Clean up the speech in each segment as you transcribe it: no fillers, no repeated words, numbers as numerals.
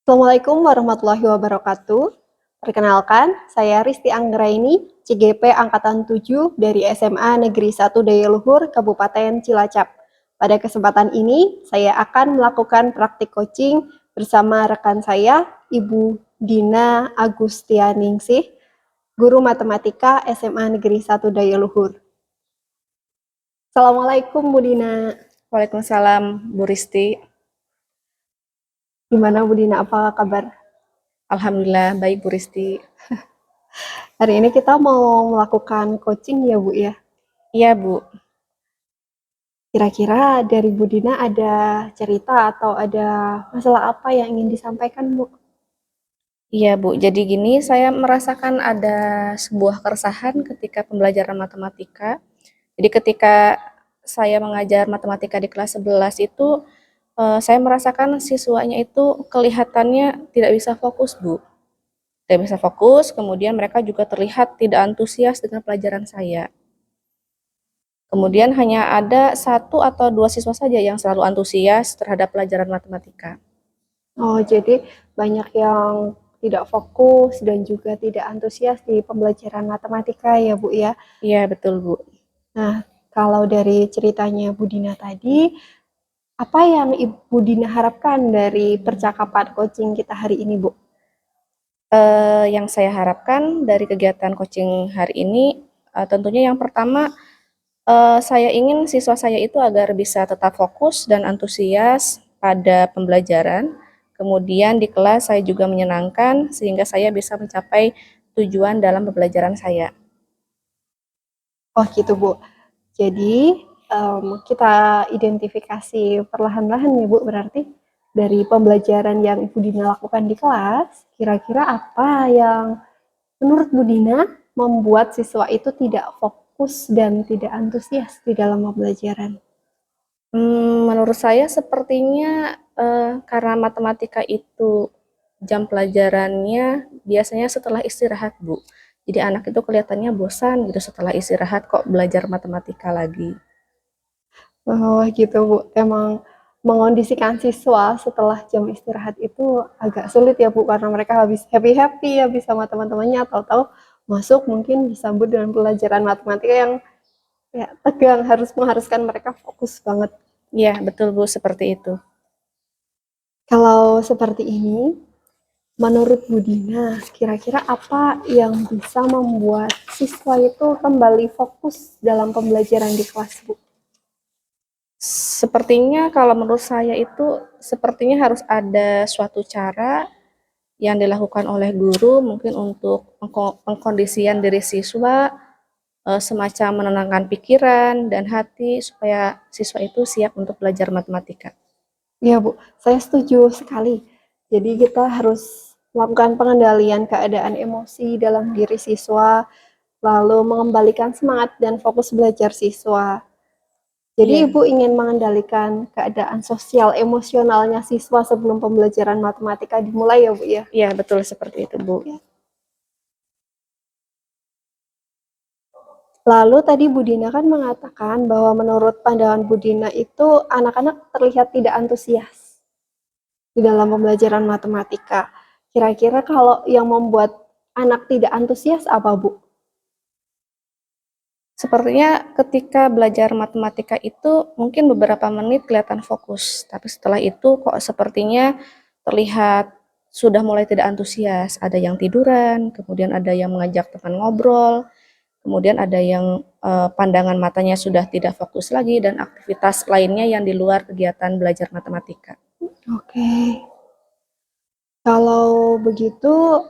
Assalamualaikum warahmatullahi wabarakatuh. Perkenalkan, saya Risti Anggraini, CGP Angkatan 7 dari SMA Negeri 1 Dayaluhur, Kabupaten Cilacap. Pada kesempatan ini, saya akan melakukan praktik coaching bersama rekan saya, Ibu Dina Agustianingsih, Guru Matematika SMA Negeri 1 Dayaluhur. Assalamualaikum Bu Dina. Waalaikumsalam, Bu Risti. Gimana Bu Dina, apa kabar? Alhamdulillah baik, Bu Risti. Hari ini kita mau melakukan coaching ya Bu ya? Iya, Bu. Kira-kira dari Bu Dina ada cerita atau ada masalah apa yang ingin disampaikan, Bu? Iya, Bu. Jadi gini, saya merasakan ada sebuah keresahan ketika pembelajaran matematika. Jadi ketika saya mengajar matematika di kelas 11 itu, saya merasakan siswanya itu kelihatannya tidak bisa fokus, Bu. Tidak bisa fokus, kemudian mereka juga terlihat tidak antusias dengan pelajaran saya. Kemudian hanya ada satu atau dua siswa saja yang selalu antusias terhadap pelajaran matematika. Oh, jadi banyak yang tidak fokus dan juga tidak antusias di pembelajaran matematika ya, Bu ya? Iya, betul, Bu. Nah, kalau dari ceritanya Bu Dina tadi, apa yang Ibu Dina harapkan dari percakapan coaching kita hari ini, Bu? Yang saya harapkan dari kegiatan coaching hari ini, tentunya yang pertama, saya ingin siswa saya itu agar bisa tetap fokus dan antusias pada pembelajaran. Kemudian di kelas saya juga menyenangkan sehingga saya bisa mencapai tujuan dalam pembelajaran saya. Oh gitu, Bu. Jadi, kita identifikasi perlahan-lahan ya, Bu, berarti dari pembelajaran yang Ibu Dina lakukan di kelas, kira-kira apa yang menurut Bu Dina membuat siswa itu tidak fokus dan tidak antusias di dalam pembelajaran? Menurut saya sepertinya karena matematika itu jam pelajarannya biasanya setelah istirahat, Bu. Jadi anak itu kelihatannya bosan gitu setelah istirahat kok belajar matematika lagi. Oh gitu, Bu. Emang mengondisikan siswa setelah jam istirahat itu agak sulit ya, Bu, karena mereka habis happy-happy habis sama teman-temannya, tahu-tahu masuk mungkin disambut dengan pelajaran matematika yang ya tegang, harus mengharuskan mereka fokus banget. Iya, betul Bu, seperti itu. Kalau seperti ini, menurut Bu Dina, kira-kira apa yang bisa membuat siswa itu kembali fokus dalam pembelajaran di kelas, Bu? Sepertinya kalau menurut saya itu sepertinya harus ada suatu cara yang dilakukan oleh guru mungkin untuk pengkondisian diri siswa, semacam menenangkan pikiran dan hati supaya siswa itu siap untuk belajar matematika. Iya, Bu. Saya setuju sekali. Jadi kita harus melakukan pengendalian keadaan emosi dalam diri siswa, lalu mengembalikan semangat dan fokus belajar siswa. Jadi Iya, Ibu ingin mengendalikan keadaan sosial emosionalnya siswa sebelum pembelajaran matematika dimulai ya, Bu ya? iya betul seperti itu Bu. Ya. Lalu tadi Bu Dina kan mengatakan bahwa menurut pandangan Bu Dina itu anak-anak terlihat tidak antusias di dalam pembelajaran matematika. Kira-kira kalau yang membuat anak tidak antusias apa, Bu? Sepertinya ketika belajar matematika itu mungkin beberapa menit kelihatan fokus, tapi setelah itu kok sepertinya terlihat sudah mulai tidak antusias. Ada yang tiduran, kemudian ada yang mengajak teman ngobrol, kemudian ada yang pandangan matanya sudah tidak fokus lagi dan aktivitas lainnya yang di luar kegiatan belajar matematika. Oke. Kalau begitu,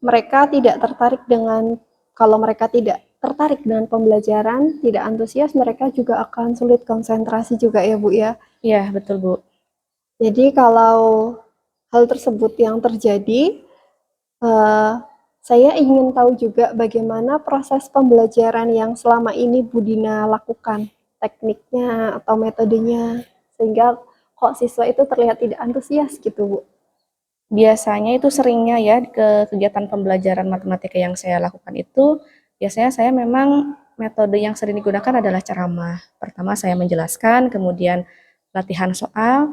mereka tidak tertarik dengan kalau mereka tidak tertarik dengan pembelajaran, tidak antusias, mereka juga akan sulit konsentrasi juga ya, Bu ya. Iya, betul Bu. Jadi kalau hal tersebut yang terjadi, eh, saya ingin tahu juga bagaimana proses pembelajaran yang selama ini Bu Dina lakukan, tekniknya atau metodenya, sehingga kok siswa itu terlihat tidak antusias gitu, Bu. Biasanya itu seringnya ya ke kegiatan pembelajaran matematika yang saya lakukan itu, biasanya saya memang metode yang sering digunakan adalah ceramah. Pertama saya menjelaskan, kemudian latihan soal,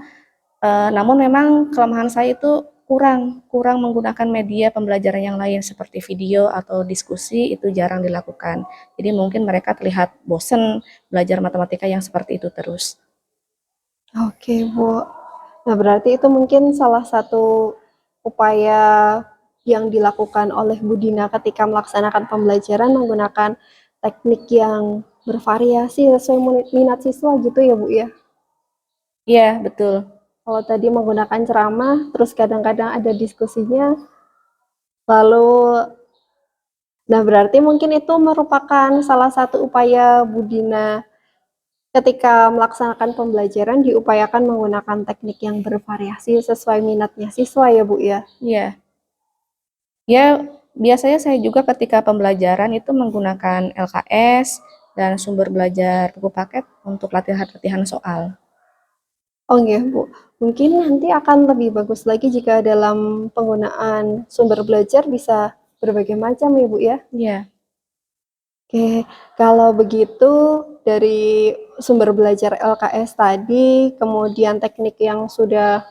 namun memang kelemahan saya itu kurang menggunakan media pembelajaran yang lain seperti video atau diskusi itu jarang dilakukan. Jadi mungkin mereka terlihat bosan belajar matematika yang seperti itu terus. Oke, Bu. Nah, berarti itu mungkin salah satu upaya yang dilakukan oleh Bu Dina ketika melaksanakan pembelajaran menggunakan teknik yang bervariasi sesuai minat siswa gitu ya, Bu ya? Iya, betul. Kalau tadi menggunakan ceramah, terus kadang-kadang ada diskusinya, lalu nah berarti mungkin itu merupakan salah satu upaya Bu Dina ketika melaksanakan pembelajaran diupayakan menggunakan teknik yang bervariasi sesuai minatnya siswa ya, Bu ya? Iya. Ya, biasanya saya juga ketika pembelajaran itu menggunakan LKS dan sumber belajar buku paket untuk latihan-latihan soal. Oh iya, Bu. Mungkin nanti akan lebih bagus lagi jika dalam penggunaan sumber belajar bisa berbagai macam ya, Bu ya? Iya. Oke, kalau begitu dari sumber belajar LKS tadi, kemudian teknik yang sudah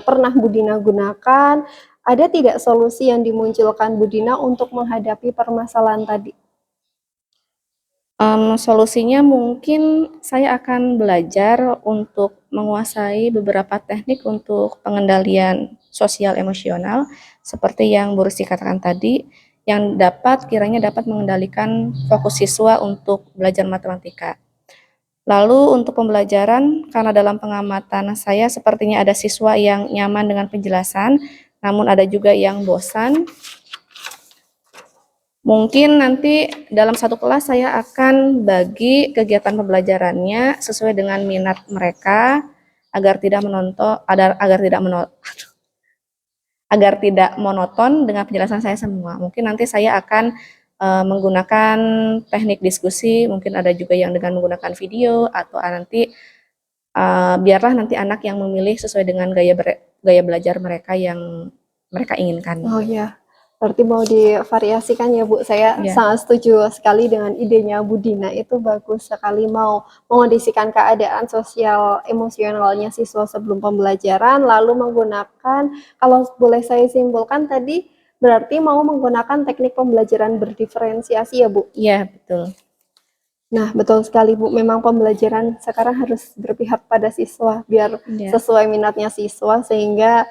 pernah Budina gunakan, ada tidak solusi yang dimunculkan Budina untuk menghadapi permasalahan tadi? Solusinya mungkin saya akan belajar untuk menguasai beberapa teknik untuk pengendalian sosial emosional seperti yang Bu Rusti katakan tadi, yang kiranya dapat mengendalikan fokus siswa untuk belajar matematika. Lalu untuk pembelajaran, karena dalam pengamatan saya sepertinya ada siswa yang nyaman dengan penjelasan, namun ada juga yang bosan. Mungkin nanti dalam satu kelas saya akan bagi kegiatan pembelajarannya sesuai dengan minat mereka agar tidak monoton dengan penjelasan saya semua. Mungkin nanti saya akan menggunakan teknik diskusi, mungkin ada juga yang dengan menggunakan video atau nanti biarlah nanti anak yang memilih sesuai dengan gaya belajar mereka yang mereka inginkan. Oh ya, berarti mau divariasikan ya Bu. Saya Ya. sangat setuju sekali dengan idenya Bu Dina. Itu bagus sekali mau mengondisikan keadaan sosial emosionalnya siswa sebelum pembelajaran, lalu menggunakan, kalau boleh saya simpulkan tadi, berarti mau menggunakan teknik pembelajaran berdiferensiasi ya Bu. Iya, betul. Nah, betul sekali Bu. Memang pembelajaran sekarang harus berpihak pada siswa, biar Ya. sesuai minatnya siswa, sehingga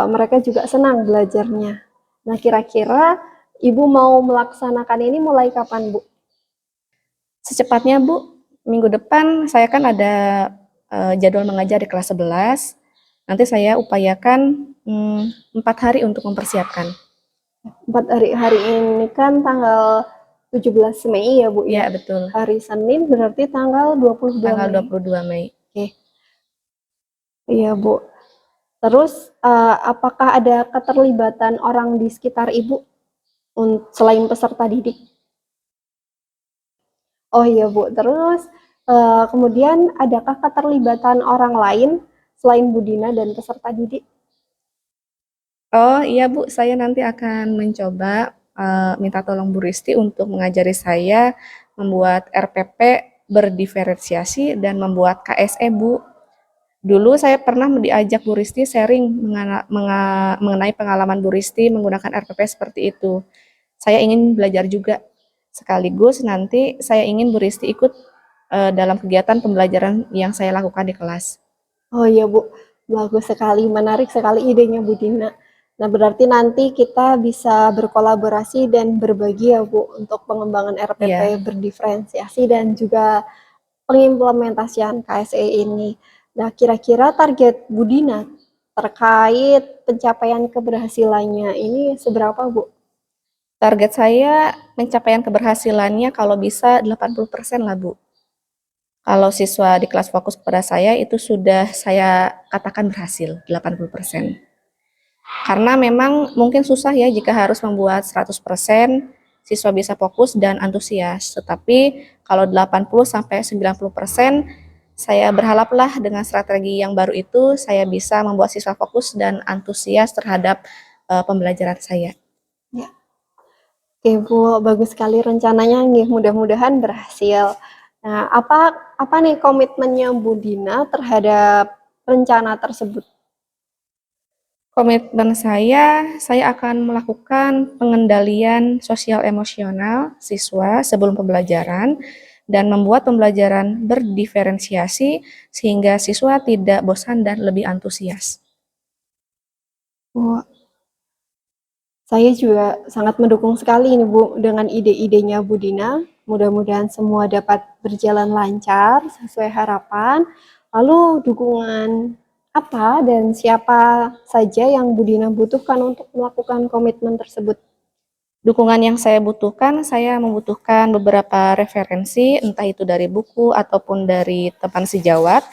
mereka juga senang belajarnya. Nah, kira-kira Ibu mau melaksanakan ini mulai kapan, Bu? Secepatnya, Bu. Minggu depan saya kan ada jadwal mengajar di kelas 11. Nanti saya upayakan 4 hari untuk mempersiapkan. 4 hari ini kan tanggal 17 Mei ya, Bu Iya, ya? betul. Hari Senin berarti tanggal 22 Tanggal Mei. 22 Mei. Oke. Iya, Bu. Terus, apakah ada keterlibatan orang di sekitar Ibu selain peserta didik? Oh iya, Bu. Terus, kemudian adakah keterlibatan orang lain selain Bu Dina dan peserta didik? Oh iya Bu, saya nanti akan mencoba minta tolong Bu Risti untuk mengajari saya membuat RPP berdiferensiasi dan membuat KSE Bu. Dulu saya pernah diajak Bu Risti sharing mengenai pengalaman Bu Risti menggunakan RPP seperti itu. Saya ingin belajar juga. Sekaligus nanti saya ingin Bu Risti ikut dalam kegiatan pembelajaran yang saya lakukan di kelas. Oh iya Bu, bagus sekali, menarik sekali idenya Bu Dina. Nah berarti nanti kita bisa berkolaborasi dan berbagi ya Bu untuk pengembangan RPP Iya. berdiferensiasi dan juga pengimplementasian KSE ini. Nah kira-kira target Bu Dina terkait pencapaian keberhasilannya ini seberapa Bu? Target saya pencapaian keberhasilannya kalau bisa 80% lah Bu. Kalau siswa di kelas fokus kepada saya itu sudah saya katakan berhasil 80%. Karena memang mungkin susah ya jika harus membuat 100% siswa bisa fokus dan antusias. Tetapi kalau 80-90% saya berharaplah dengan strategi yang baru itu saya bisa membuat siswa fokus dan antusias terhadap pembelajaran saya. Ya. Oke Bu, bagus sekali rencananya nih, mudah-mudahan berhasil. Nah, apa nih komitmennya Bu Dina terhadap rencana tersebut? Komitmen saya akan melakukan pengendalian sosial emosional siswa sebelum pembelajaran dan membuat pembelajaran berdiferensiasi sehingga siswa tidak bosan dan lebih antusias. Wah, saya juga sangat mendukung sekali ini Bu dengan ide-idenya Bu Dina. Mudah-mudahan semua dapat berjalan lancar sesuai harapan. Lalu dukungan apa dan siapa saja yang Bu Dina butuhkan untuk melakukan komitmen tersebut? Dukungan yang saya membutuhkan beberapa referensi, entah itu dari buku ataupun dari teman sejawat,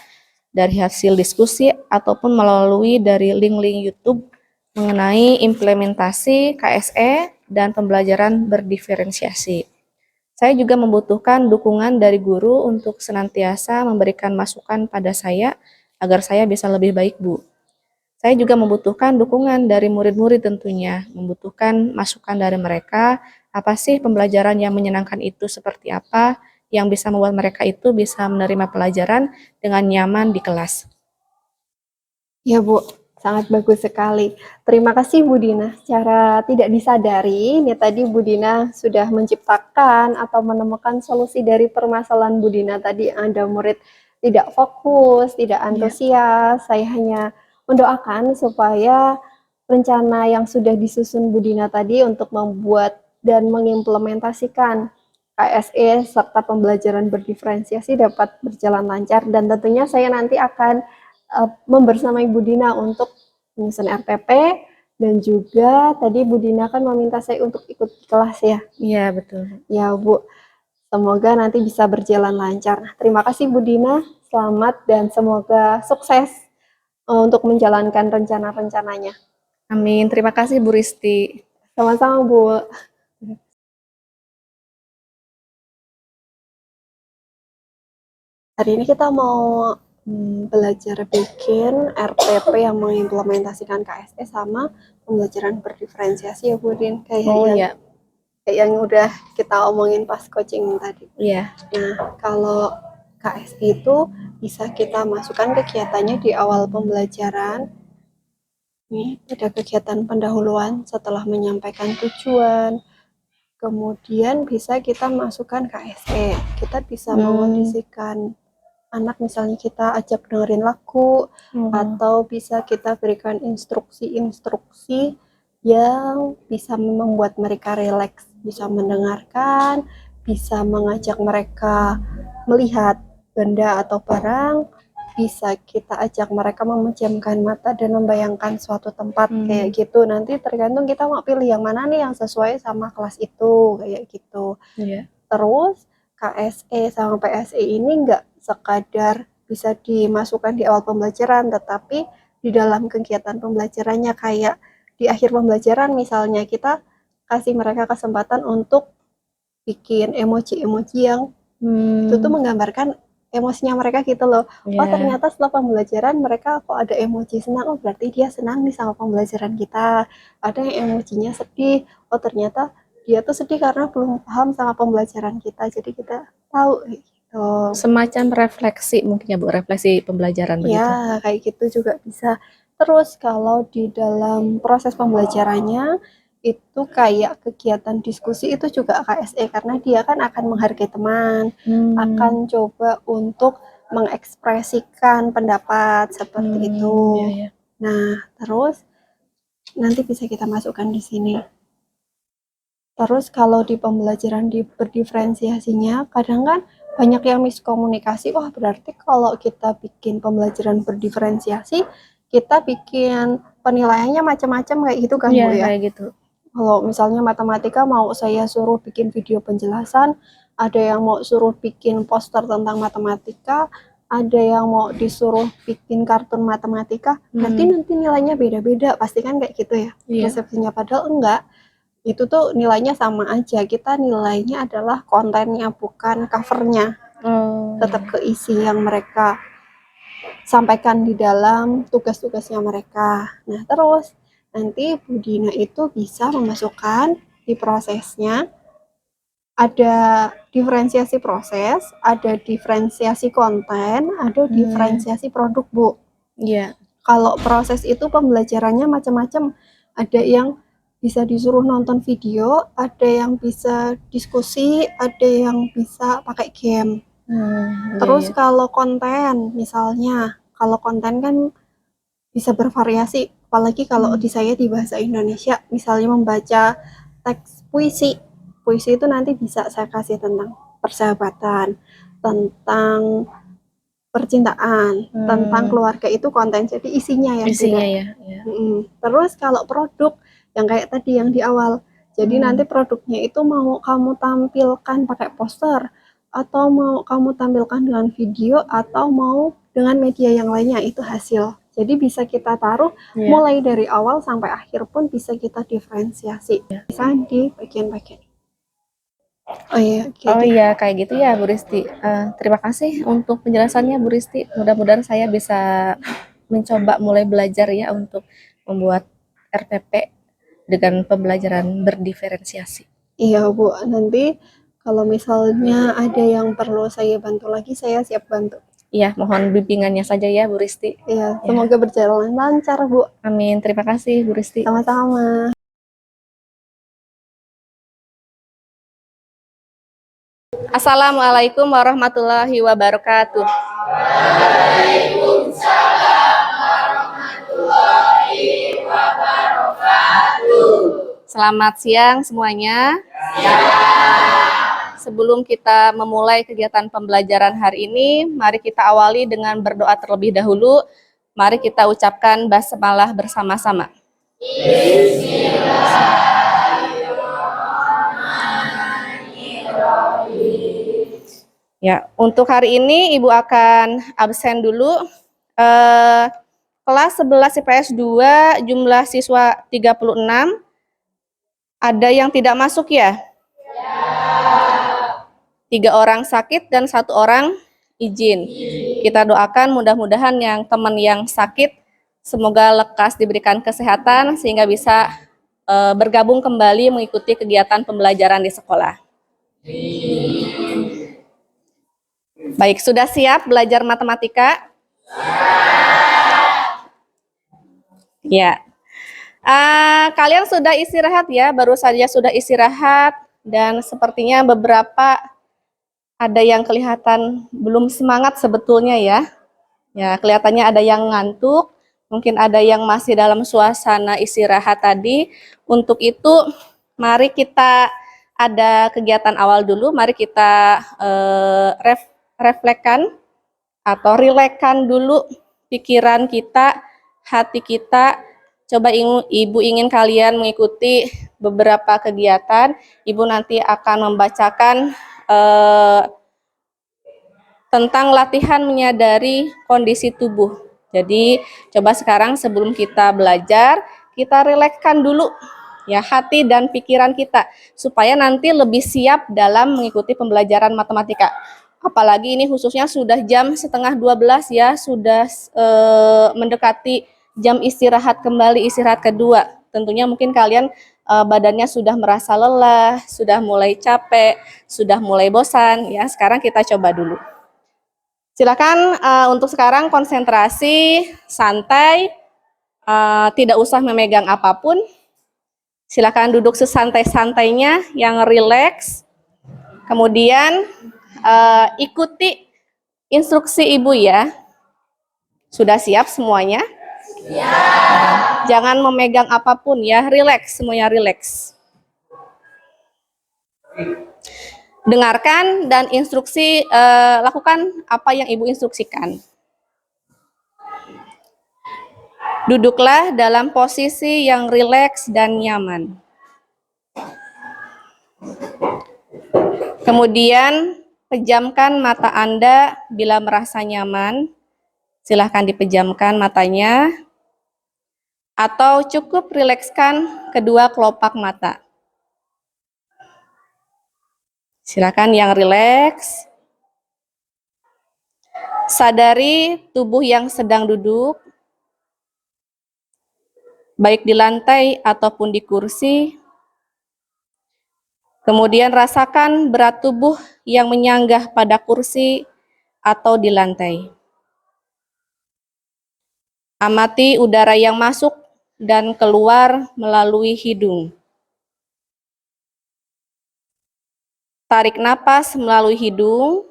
dari hasil diskusi ataupun melalui dari link-link YouTube mengenai implementasi KSE dan pembelajaran berdiferensiasi. Saya juga membutuhkan dukungan dari guru untuk senantiasa memberikan masukan pada saya agar saya bisa lebih baik, Bu. Saya juga membutuhkan dukungan dari murid-murid tentunya, membutuhkan masukan dari mereka, apa sih pembelajaran yang menyenangkan itu seperti apa, yang bisa membuat mereka itu bisa menerima pelajaran dengan nyaman di kelas. Ya Bu, sangat bagus sekali. Terima kasih Bu Dina. Secara tidak disadari, ini tadi Bu Dina sudah menciptakan atau menemukan solusi dari permasalahan Bu Dina tadi. Ada murid tidak fokus, tidak Iya. antusias. Saya hanya mendoakan supaya rencana yang sudah disusun Bu Dina tadi untuk membuat dan mengimplementasikan KSE serta pembelajaran berdiferensiasi dapat berjalan lancar, dan tentunya saya nanti akan membersamai Bu Dina untuk menyusun RPP, dan juga tadi Bu Dina kan meminta saya untuk ikut kelas ya. Iya, betul. Ya Bu, semoga nanti bisa berjalan lancar. Nah, terima kasih Bu Dina, selamat dan semoga sukses untuk menjalankan rencana-rencananya. Amin. Terima kasih Bu Risti. Sama-sama Bu. Hari ini kita mau belajar bikin RPP yang mengimplementasikan KSE sama pembelajaran berdiferensiasi ya Bu Din, kayak yang udah kita omongin pas coaching tadi. Iya. Nah, kalau KSE itu bisa kita masukkan kegiatannya di awal pembelajaran. Nih, ada kegiatan pendahuluan setelah menyampaikan tujuan. Kemudian bisa kita masukkan KSE. Kita bisa mengondisikan anak, misalnya kita ajak dengerin lagu, atau bisa kita berikan instruksi-instruksi yang bisa membuat mereka rileks, bisa mendengarkan, bisa mengajak mereka melihat benda atau barang, bisa kita ajak mereka memejamkan mata dan membayangkan suatu tempat kayak gitu. Nanti tergantung kita mau pilih yang mana nih yang sesuai sama kelas itu, kayak gitu. Iya. Terus KSE sama PSE ini nggak sekadar bisa dimasukkan di awal pembelajaran, tetapi di dalam kegiatan pembelajarannya, kayak di akhir pembelajaran misalnya kita kasih mereka kesempatan untuk bikin emoji-emoji yang itu tuh menggambarkan emosinya mereka gitu loh. Oh ternyata setelah pembelajaran mereka kok ada emoji senang, oh berarti dia senang nih sama pembelajaran kita. Ada yang emojinya sedih, oh ternyata dia tuh sedih karena belum paham sama pembelajaran kita, jadi kita tahu gitu. Semacam refleksi mungkin ya Bu, refleksi pembelajaran begitu. Ya, kayak gitu juga bisa. Terus kalau di dalam proses pembelajarannya itu kayak kegiatan diskusi itu juga KSE, karena dia kan akan menghargai teman, akan coba untuk mengekspresikan pendapat seperti itu. Iya. Nah, terus nanti bisa kita masukkan di sini. Terus kalau di pembelajaran berdiferensiasinya, kadang kan banyak yang miskomunikasi. Wah, berarti kalau kita bikin pembelajaran berdiferensiasi, kita bikin penilaiannya macam-macam kayak gitu kan, Iya, Bu ya? kayak gitu. Kalau misalnya matematika mau saya suruh bikin video penjelasan, ada yang mau suruh bikin poster tentang matematika, ada yang mau disuruh bikin kartun matematika, berarti nanti nilainya beda-beda, pasti kan kayak gitu ya? Iya. Persepsinya, padahal enggak. Itu tuh nilainya sama aja, kita nilainya adalah kontennya, bukan covernya. Tetap ke isi yang mereka sampaikan di dalam tugas-tugasnya mereka. Nah, terus nanti Bu Dina itu bisa memasukkan di prosesnya ada diferensiasi proses, ada diferensiasi konten, ada diferensiasi produk, Bu. Iya. Kalau proses itu pembelajarannya macam-macam. Ada yang bisa disuruh nonton video, ada yang bisa diskusi, ada yang bisa pakai game. Iya, Terus iya. kalau konten, misalnya, kalau konten kan bisa bervariasi, apalagi kalau di saya di bahasa Indonesia, misalnya membaca teks puisi. Puisi itu nanti bisa saya kasih tentang persahabatan, tentang percintaan, tentang keluarga, itu konten. Jadi isinya yang Isinya beda. ya, ya. Terus kalau produk yang kayak tadi yang di awal, jadi nanti produknya itu mau kamu tampilkan pakai poster, atau mau kamu tampilkan dengan video, atau mau dengan media yang lainnya, itu hasil. Jadi bisa kita taruh Iya. mulai dari awal sampai akhir pun bisa kita diferensiasi. Bisa di bagian-bagian. Oh iya, Oh gitu. iya, kayak gitu ya Bu Risti. Terima kasih untuk penjelasannya Bu Risti. Mudah-mudahan saya bisa mencoba mulai belajar ya untuk membuat RPP dengan pembelajaran berdiferensiasi. Iya Bu, nanti kalau misalnya ada yang perlu saya bantu lagi, saya siap bantu. Iya, mohon bimbingannya saja ya Bu Risti. Iya, Ya. semoga berjalan lancar Bu. Amin. Terima kasih Bu Risti. Sama-sama. Assalamualaikum warahmatullahi wabarakatuh. Selamat siang semuanya. Sebelum kita memulai kegiatan pembelajaran hari ini, mari kita awali dengan berdoa terlebih dahulu. Mari kita ucapkan basmalah bersama-sama. Ya, untuk hari ini Ibu akan absen dulu. Kelas 11 IPS 2, jumlah siswa 36. Ada yang tidak masuk ya? 3 orang sakit dan 1 orang izin. Kita doakan mudah-mudahan yang teman yang sakit semoga lekas diberikan kesehatan sehingga bisa bergabung kembali mengikuti kegiatan pembelajaran di sekolah. Baik, sudah siap belajar matematika? Ya. Kalian sudah istirahat ya, baru saja sudah istirahat dan sepertinya beberapa ada yang kelihatan belum semangat sebetulnya ya. Ya, kelihatannya ada yang ngantuk, mungkin ada yang masih dalam suasana istirahat tadi. Untuk itu, mari kita ada kegiatan awal dulu, mari kita reflekkan atau rilekkan dulu pikiran kita, hati kita. Coba Ibu ingin kalian mengikuti beberapa kegiatan. Ibu nanti akan membacakan tentang latihan menyadari kondisi tubuh. Jadi, coba sekarang sebelum kita belajar, kita rilekskan dulu ya hati dan pikiran kita supaya nanti lebih siap dalam mengikuti pembelajaran matematika. Apalagi ini khususnya sudah jam setengah 12 ya, sudah mendekati jam istirahat kembali, istirahat kedua. Tentunya mungkin kalian badannya sudah merasa lelah, sudah mulai capek, sudah mulai bosan ya. Sekarang kita coba dulu. Silakan untuk sekarang konsentrasi, santai, tidak usah memegang apapun. Silakan duduk sesantai-santainya, yang rileks. Kemudian ikuti instruksi Ibu ya. Sudah siap semuanya? Siap. Jangan memegang apapun ya, rileks, semuanya rileks. Dengarkan dan instruksi, lakukan apa yang Ibu instruksikan. Duduklah dalam posisi yang rileks dan nyaman. Kemudian, pejamkan mata Anda bila merasa nyaman. Silahkan dipejamkan matanya. Atau cukup rilekskan kedua kelopak mata. Silakan yang rileks. Sadari tubuh yang sedang duduk, baik di lantai ataupun di kursi. Kemudian rasakan berat tubuh yang menyanggah pada kursi atau di lantai. Amati udara yang masuk dan keluar melalui hidung. Tarik napas melalui hidung,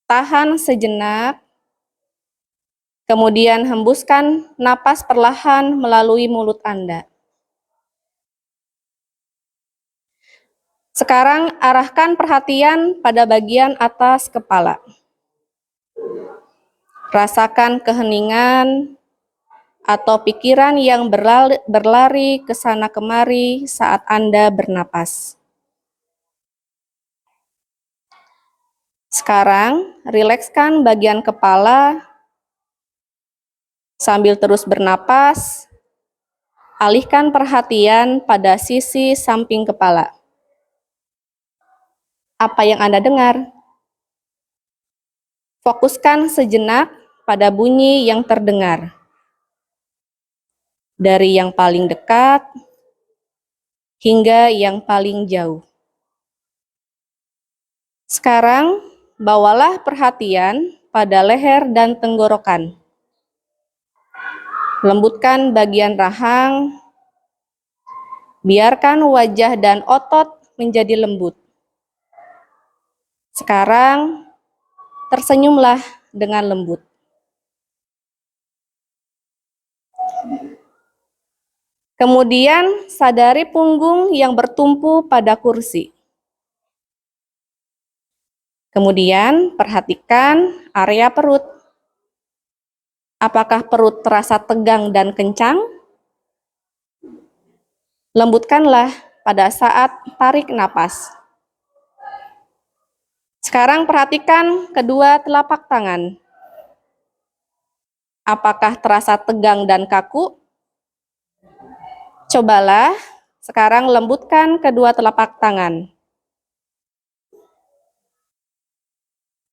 tahan sejenak, kemudian hembuskan napas perlahan melalui mulut Anda. Sekarang arahkan perhatian pada bagian atas kepala. Rasakan keheningan atau pikiran yang berlari ke sana kemari saat Anda bernapas. Sekarang, rilekskan bagian kepala sambil terus bernapas. Alihkan perhatian pada sisi samping kepala. Apa yang Anda dengar? Fokuskan sejenak pada bunyi yang terdengar. Dari yang paling dekat hingga yang paling jauh. Sekarang, bawalah perhatian pada leher dan tenggorokan. Lembutkan bagian rahang, biarkan wajah dan otot menjadi lembut. Sekarang, tersenyumlah dengan lembut. Kemudian, sadari punggung yang bertumpu pada kursi. Kemudian, perhatikan area perut. Apakah perut terasa tegang dan kencang? Lembutkanlah pada saat tarik napas. Sekarang perhatikan kedua telapak tangan. Apakah terasa tegang dan kaku? Cobalah sekarang lembutkan kedua telapak tangan.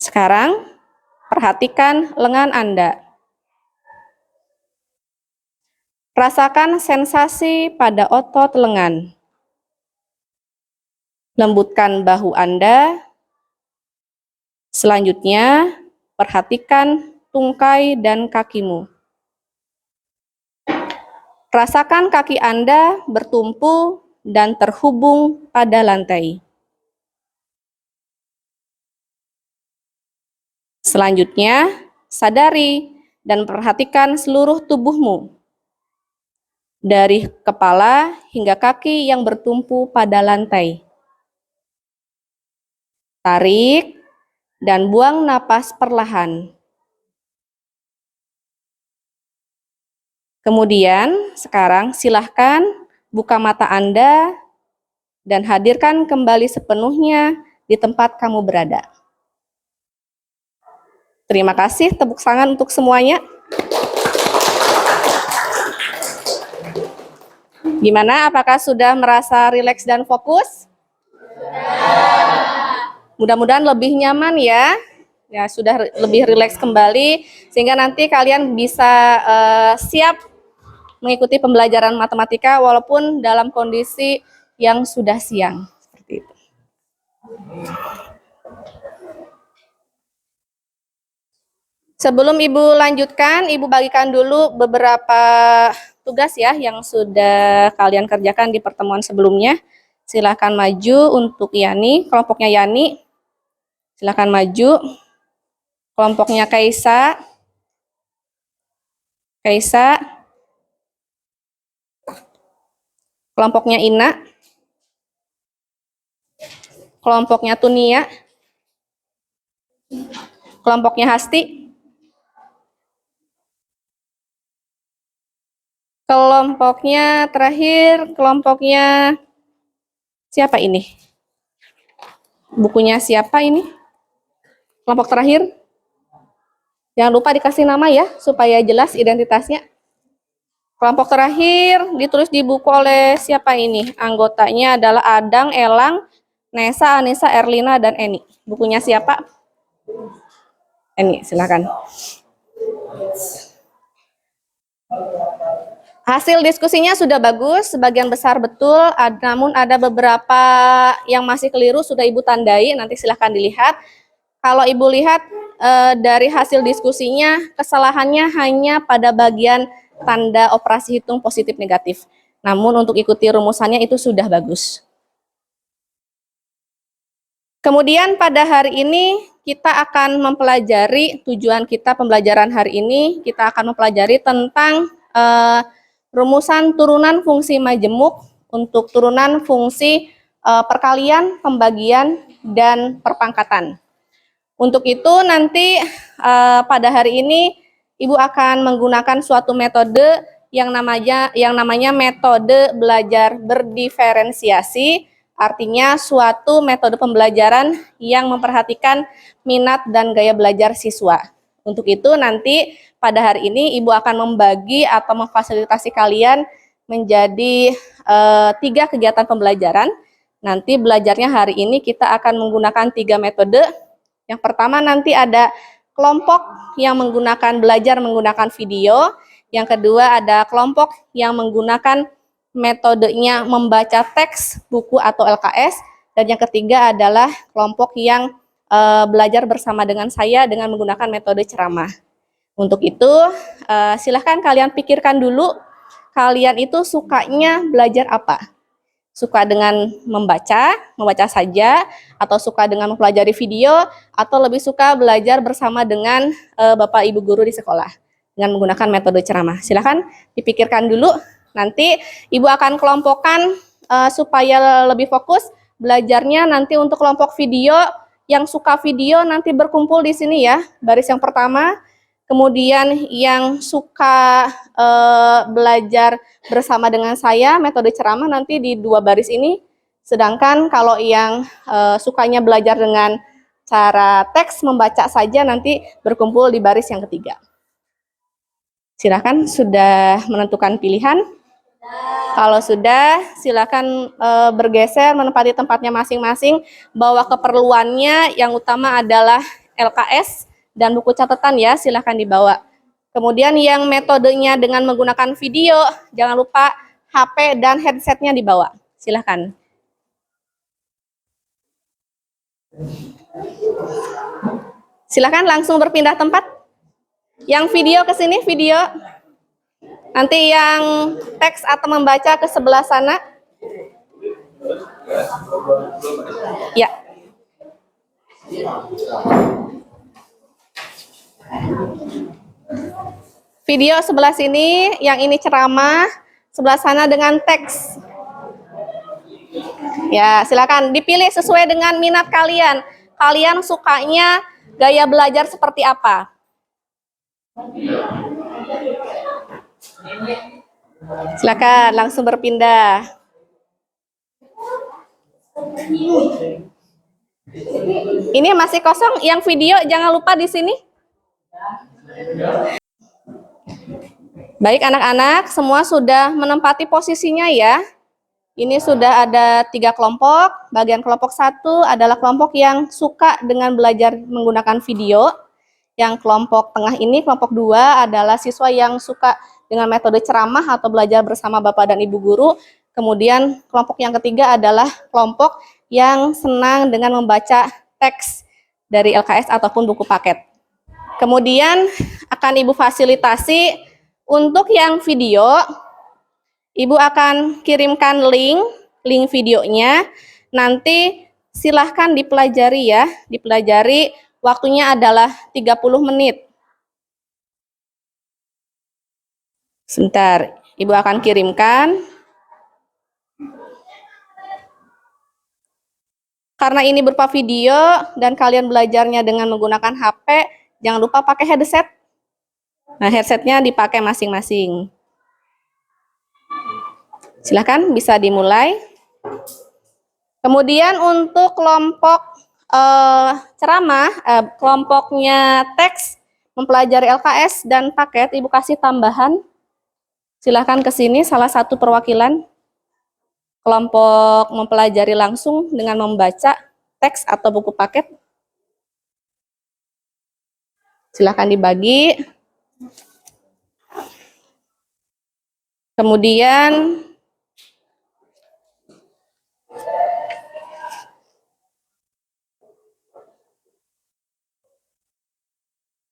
Sekarang perhatikan lengan Anda. Rasakan sensasi pada otot lengan. Lembutkan bahu Anda. Selanjutnya, perhatikan tungkai dan kakimu. Rasakan kaki Anda bertumpu dan terhubung pada lantai. Selanjutnya, sadari dan perhatikan seluruh tubuhmu. Dari kepala hingga kaki yang bertumpu pada lantai. Tarik dan buang napas perlahan. Kemudian, sekarang silahkan buka mata Anda dan hadirkan kembali sepenuhnya di tempat kamu berada. Terima kasih, tepuk tangan untuk semuanya. Gimana, apakah sudah merasa rileks dan fokus? Mudah-mudahan lebih nyaman ya. Ya, sudah lebih rileks kembali, sehingga nanti kalian bisa siap mengikuti pembelajaran matematika walaupun dalam kondisi yang sudah siang. Seperti itu. Sebelum Ibu lanjutkan, Ibu bagikan dulu beberapa tugas ya yang sudah kalian kerjakan di pertemuan sebelumnya. Silakan maju untuk Yani, kelompoknya Yani. Silakan maju. Kelompoknya Kaisa. Kelompoknya Ina. Kelompoknya Tunia. Kelompoknya Hasti. Kelompoknya terakhir, kelompoknya siapa ini? Bukunya siapa ini? Kelompok terakhir. Jangan lupa dikasih nama ya, supaya jelas identitasnya. Kelompok terakhir ditulis di buku oleh siapa ini? Anggotanya adalah Adang, Elang, Nesa, Anissa, Erlina, dan Eni. Bukunya siapa? Eni, silakan. Hasil diskusinya sudah bagus, sebagian besar betul, namun ada beberapa yang masih keliru, sudah Ibu tandai, nanti silahkan dilihat. Kalau Ibu lihat dari hasil diskusinya, kesalahannya hanya pada bagian tanda operasi hitung positif negatif. Namun untuk ikuti rumusannya itu sudah bagus. Kemudian pada hari ini kita akan mempelajari, tujuan kita pembelajaran hari ini, kita akan mempelajari tentang rumusan turunan fungsi majemuk untuk turunan fungsi perkalian, pembagian, dan perpangkatan. Untuk itu nanti pada hari ini Ibu akan menggunakan suatu metode yang namanya metode belajar berdiferensiasi, artinya suatu metode pembelajaran yang memperhatikan minat dan gaya belajar siswa. Untuk itu nanti pada hari ini Ibu akan membagi atau memfasilitasi kalian menjadi 3 kegiatan pembelajaran. Nanti belajarnya hari ini kita akan menggunakan 3 metode. Yang pertama nanti ada kelompok yang belajar menggunakan video. Yang kedua ada kelompok yang menggunakan metodenya membaca teks, buku atau LKS. Dan yang ketiga adalah kelompok yang belajar bersama dengan saya dengan menggunakan metode ceramah. Untuk itu silahkan kalian pikirkan dulu, kalian itu sukanya belajar apa? Suka dengan membaca saja, atau suka dengan mempelajari video, atau lebih suka belajar bersama dengan Bapak Ibu guru di sekolah dengan menggunakan metode ceramah. Silahkan dipikirkan dulu, nanti Ibu akan kelompokkan supaya lebih fokus belajarnya. Nanti untuk kelompok video, yang suka video nanti berkumpul di sini ya, baris yang pertama. Kemudian yang suka belajar bersama dengan saya metode ceramah nanti di 2 baris ini. Sedangkan kalau yang sukanya belajar dengan cara teks membaca saja nanti berkumpul di baris yang ketiga. Silakan, sudah menentukan pilihan? Kalau sudah, silakan bergeser menempati tempatnya masing-masing. Bahwa keperluannya yang utama adalah LKS dan buku catatan ya, silakan dibawa. Kemudian yang metodenya dengan menggunakan video, jangan lupa HP dan headsetnya dibawa. Silakan. Silakan langsung berpindah tempat. Yang video ke sini, video. Nanti yang teks atau membaca ke sebelah sana. Ya. Video sebelah sini, yang ini ceramah, sebelah sana dengan teks. Ya, silakan dipilih sesuai dengan minat kalian. Kalian sukanya gaya belajar seperti apa? Silakan langsung berpindah. Ini masih kosong, yang video jangan lupa di sini. Baik anak-anak, semua sudah menempati posisinya ya. Ini sudah ada 3 kelompok. Bagian kelompok 1 adalah kelompok yang suka dengan belajar menggunakan video. Yang kelompok tengah ini, kelompok 2 adalah siswa yang suka dengan metode ceramah atau belajar bersama Bapak dan Ibu guru. Kemudian kelompok yang ketiga adalah kelompok yang senang dengan membaca teks dari LKS ataupun buku paket. Kemudian akan Ibu fasilitasi untuk yang video. Ibu akan kirimkan link videonya. Nanti silahkan dipelajari ya. Dipelajari, waktunya adalah 30 menit. Sebentar, Ibu akan kirimkan. Karena ini berupa video dan kalian belajarnya dengan menggunakan HP, jangan lupa pakai headset. Nah, headsetnya dipakai masing-masing. Silakan, bisa dimulai. Kemudian untuk kelompok ceramah, kelompoknya teks, mempelajari LKS dan paket, Ibu kasih tambahan. Silakan ke sini salah satu perwakilan kelompok mempelajari langsung dengan membaca teks atau buku paket. Silakan dibagi. Kemudian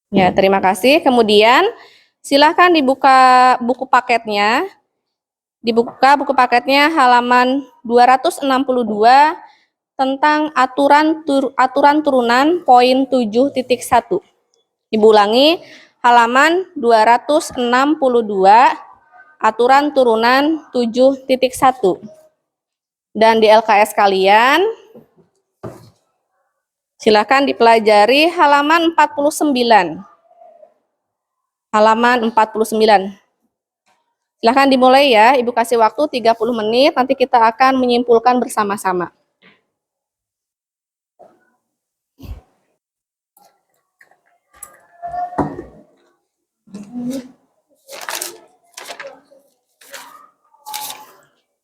Ya, terima kasih. Kemudian silahkan dibuka buku paketnya. Dibuka buku paketnya halaman 262 tentang aturan turunan poin 7.1. Ibu ulangi, halaman 262 aturan turunan 7.1. Dan di LKS kalian silakan dipelajari halaman 49. Halaman 49. Silahkan dimulai ya, Ibu kasih waktu 30 menit, nanti kita akan menyimpulkan bersama-sama.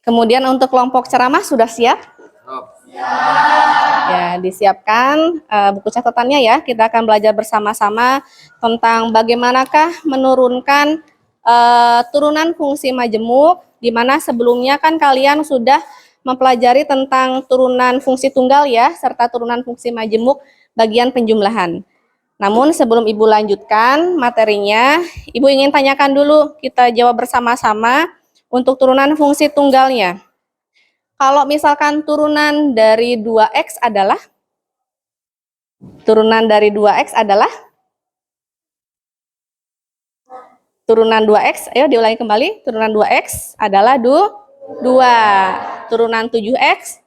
Kemudian untuk kelompok ceramah sudah siap? Ya, disiapkan buku catatannya ya, kita akan belajar bersama-sama tentang bagaimanakah menurunkan turunan fungsi majemuk, di mana sebelumnya kan kalian sudah mempelajari tentang turunan fungsi tunggal ya, serta turunan fungsi majemuk bagian penjumlahan. Namun sebelum Ibu lanjutkan materinya, Ibu ingin tanyakan dulu, kita jawab bersama-sama untuk turunan fungsi tunggalnya. Kalau misalkan turunan dari 2x adalah? Turunan dari 2x adalah? Turunan 2x, ayo diulangi kembali. Turunan 2x adalah 2. Turunan 7x?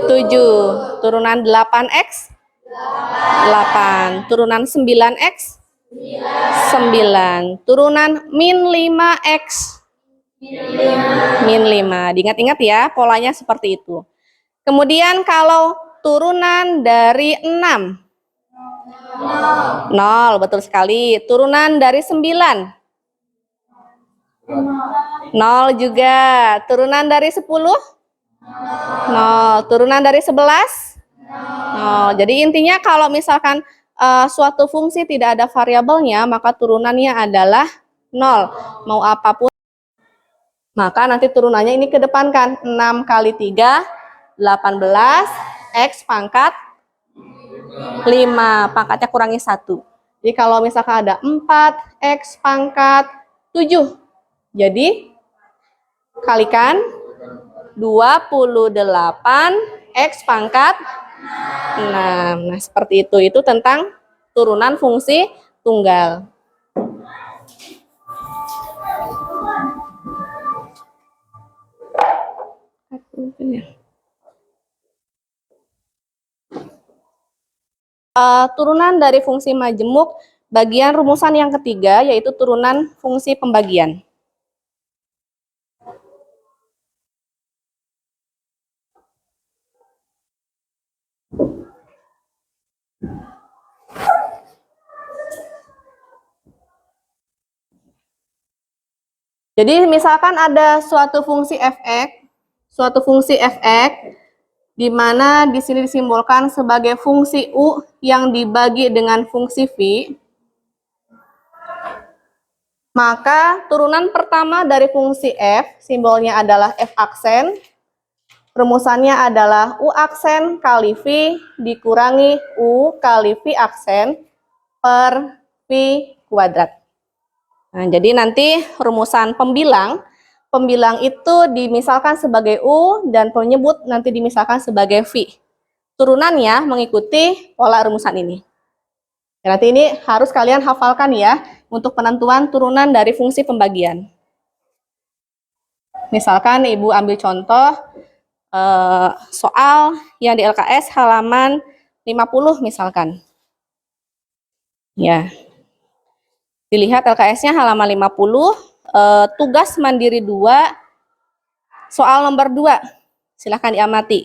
7. Turunan 8x? 8. Turunan 9x? 9. Turunan min 5x? Min 5. Diingat-ingat ya, polanya seperti itu. Kemudian kalau turunan dari 6? 0, betul sekali. Turunan dari 9? 0 juga. Turunan dari 10? 0. Turunan dari 11? 0. Jadi intinya kalau misalkan suatu fungsi tidak ada variabelnya, maka turunannya adalah 0. Mau apapun. Maka nanti turunannya ini kedepankan. 6 kali 3, 18. X pangkat 5. Pangkatnya kurangi 1. Jadi kalau misalkan ada 4, X pangkat 7. Jadi kalikan 28, X pangkat 6. Nah, seperti itu. Itu tentang turunan fungsi tunggal. Turunan dari fungsi majemuk bagian rumusan yang ketiga, yaitu turunan fungsi pembagian. Jadi misalkan ada suatu fungsi fx, di mana di sini disimbolkan sebagai fungsi u yang dibagi dengan fungsi v, maka turunan pertama dari fungsi f, simbolnya adalah f aksen, rumusannya adalah u aksen kali v dikurangi u kali v aksen per v kuadrat. Nah, jadi nanti rumusan pembilang itu dimisalkan sebagai U dan penyebut nanti dimisalkan sebagai V. Turunannya mengikuti pola rumusan ini. Ya, nanti ini harus kalian hafalkan ya untuk penentuan turunan dari fungsi pembagian. Misalkan Ibu ambil contoh soal yang di LKS halaman 50 misalkan. Ya. Dilihat LKS-nya halaman 50, tugas mandiri 2, soal nomor 2. Silahkan diamati.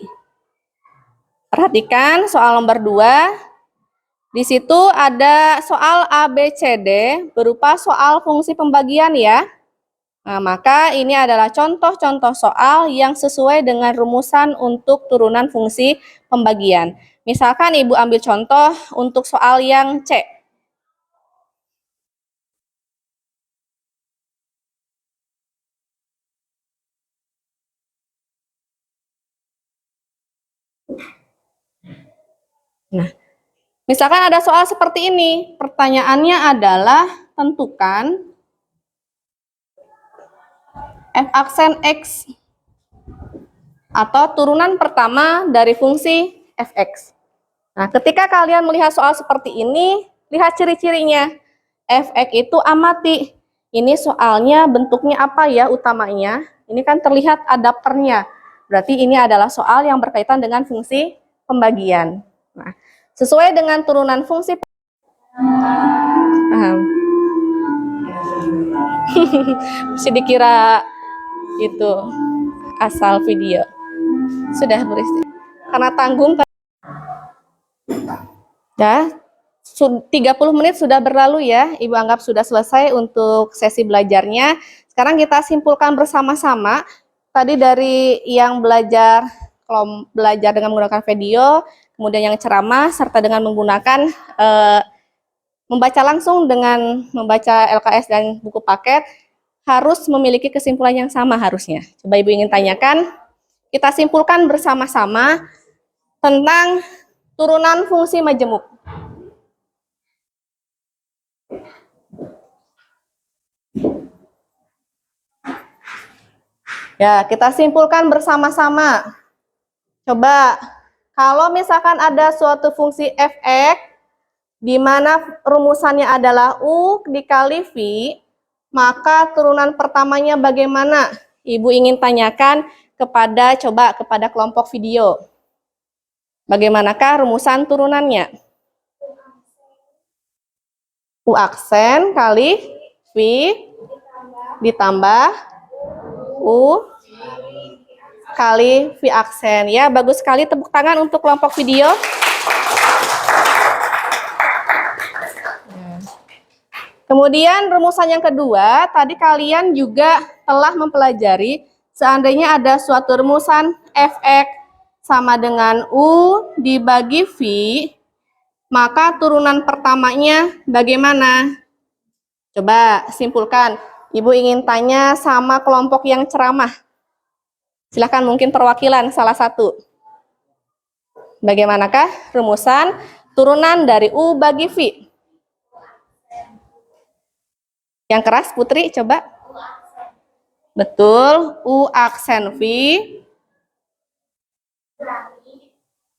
Perhatikan soal nomor 2. Di situ ada soal A, B, C, D berupa soal fungsi pembagian ya. Nah, maka ini adalah contoh-contoh soal yang sesuai dengan rumusan untuk turunan fungsi pembagian. Misalkan Ibu ambil contoh untuk soal yang C. Nah, Misalkan ada soal seperti ini, pertanyaannya adalah tentukan f aksen x atau turunan pertama dari fungsi fx. Nah, ketika kalian melihat soal seperti ini, lihat ciri-cirinya. Fx itu amati. Ini soalnya bentuknya apa ya utamanya? Ini kan terlihat adapternya. Berarti ini adalah soal yang berkaitan dengan fungsi pembagian. Nah, sesuai dengan turunan fungsi mesti dikira itu asal video. Sudah Bu Risti. Karena tanggung ya, 30 menit sudah berlalu ya. Ibu anggap sudah selesai untuk sesi belajarnya. Sekarang kita simpulkan bersama-sama. Tadi dari yang belajar dengan menggunakan video, kemudian yang ceramah, serta dengan menggunakan membaca langsung dengan membaca LKS dan buku paket, harus memiliki kesimpulan yang sama harusnya. Coba Ibu ingin tanyakan, kita simpulkan bersama-sama tentang turunan fungsi majemuk. Ya, kita simpulkan bersama-sama. Coba, kalau misalkan ada suatu fungsi fx, di mana rumusannya adalah U dikali V, maka turunan pertamanya bagaimana? Ibu ingin tanyakan kepada kelompok video. Bagaimanakah rumusan turunannya? U aksen kali V ditambah U kali V aksen. Ya, bagus sekali, tepuk tangan untuk kelompok video. Kemudian rumusan yang kedua, tadi kalian juga telah mempelajari seandainya ada suatu rumusan fx sama dengan U dibagi V, maka turunan pertamanya bagaimana? Coba simpulkan. Ibu ingin tanya sama kelompok yang ceramah. Silahkan mungkin perwakilan salah satu. Bagaimanakah rumusan turunan dari U bagi V? Yang keras Putri coba. Betul, U aksen V.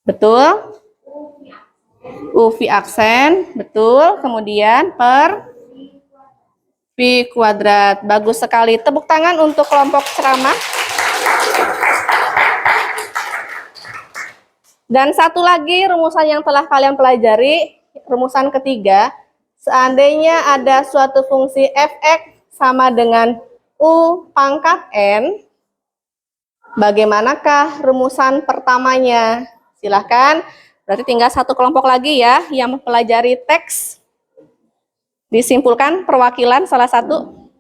Betul. U V aksen, betul. Kemudian per V kuadrat. Bagus sekali. Tepuk tangan untuk kelompok ceramah. Dan satu lagi rumusan yang telah kalian pelajari, rumusan ketiga. Seandainya ada suatu fungsi fx sama dengan U pangkat N, bagaimanakah rumusan pertamanya? Silahkan, berarti tinggal satu kelompok lagi ya yang mempelajari teks. Disimpulkan perwakilan salah satu.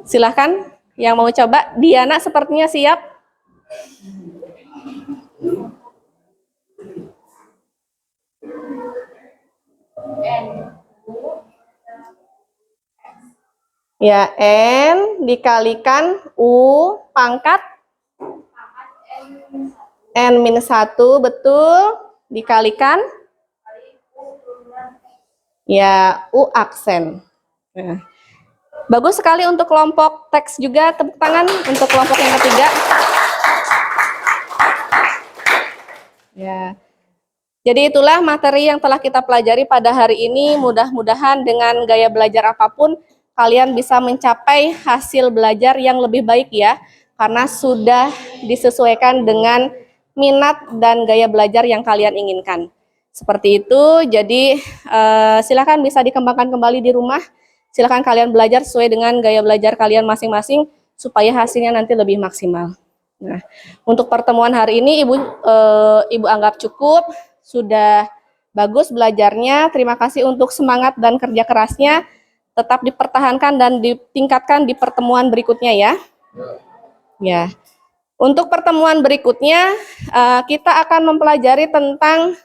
Silahkan yang mau coba. Diana sepertinya siap. Ya, N dikalikan U pangkat N-1, betul. Dikalikan ya U aksen. Nah, bagus sekali untuk kelompok teks juga. Tepuk tangan untuk kelompok yang ketiga. Ya. Jadi itulah materi yang telah kita pelajari pada hari ini. Mudah-mudahan dengan gaya belajar apapun, kalian bisa mencapai hasil belajar yang lebih baik ya. Karena sudah disesuaikan dengan minat dan gaya belajar yang kalian inginkan. Seperti itu, jadi silakan bisa dikembangkan kembali di rumah. Silakan kalian belajar sesuai dengan gaya belajar kalian masing-masing, supaya hasilnya nanti lebih maksimal. Nah, untuk pertemuan hari ini Ibu anggap cukup. Sudah bagus belajarnya. Terima kasih untuk semangat dan kerja kerasnya. Tetap dipertahankan dan ditingkatkan di pertemuan berikutnya ya. Ya. Untuk pertemuan berikutnya kita akan mempelajari tentang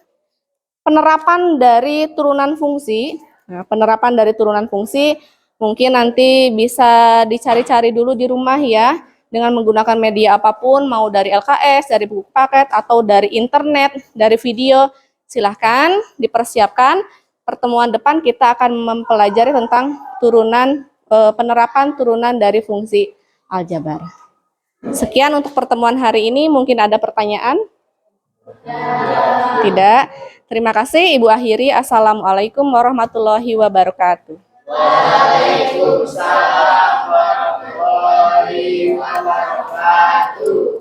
penerapan dari turunan fungsi. Nah, penerapan dari turunan fungsi mungkin nanti bisa dicari-cari dulu di rumah ya. dengan menggunakan media apapun, mau dari LKS, dari buku paket, atau dari internet, dari video. Silahkan dipersiapkan. Pertemuan depan kita akan mempelajari tentang penerapan turunan dari fungsi aljabar. Sekian untuk pertemuan hari ini. Mungkin ada pertanyaan? Tidak. Terima kasih, Ibu akhiri. Assalamualaikum warahmatullahi wabarakatuh. Waalaikumsalam warahmatullahi wabarakatuh.